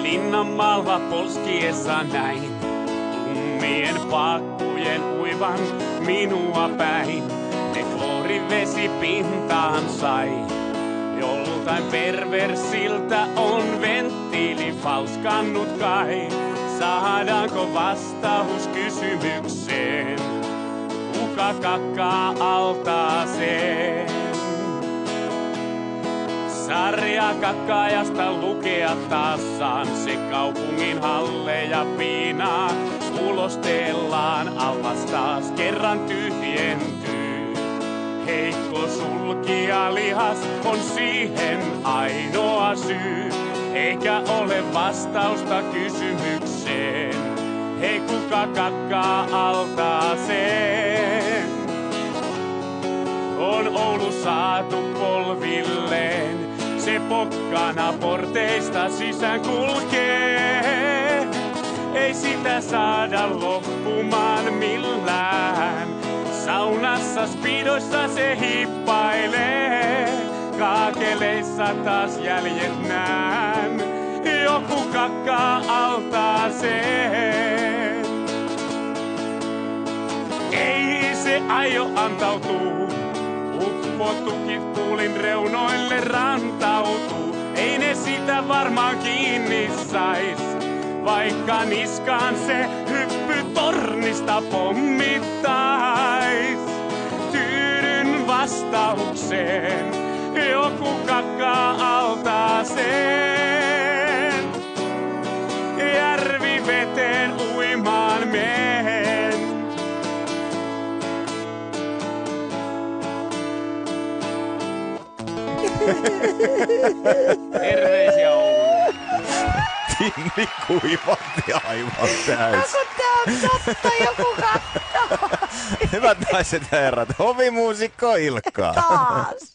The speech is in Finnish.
Linnanmaalla polskiessa näin tummien paakkujen uivan minua päin. Ne kloorivesi pintaan sai. Joltain perversiltä on venttiili falskannut kai. Saadaanko vastaus kysymykseen? Kuka kakkaa altaaseen? Sarja kakkaajasta lukea taassaan. Se kaupungin halleja piinaa. Ulostellaan allas taas kerran tyhjentyy. Heikko sulkia lihas on siihen ainoa syy. Eikä ole vastausta kysymykseen. Hei, kuka kakkaa altaaseen? On Oulu saatu polvilleen. Se pokkana porteista sisään kulkee. Ei sitä saada loppumaan millään. Saunassa spidoissa se hippailee. Kaakeleissa taas jäljet nään. Joku kakkaa altaaseen. Ei se aio antautuu. Uppotukit tuulin reunoille rantautuu. Ei ne sitä varmaan kiinni sais. Vaikka niskaan se hyppy tornista pommittais. Tyydyn vastaukseen. Joku kakkaa altaaseen. Järviveteen uimaan meen. Terveisiä Ouluun. Tinni kuivatti aivan täys. Kun tää on totta, joku kattoo. Hyvät naiset ja herrat, hovimuusikko Ilkka. Taas.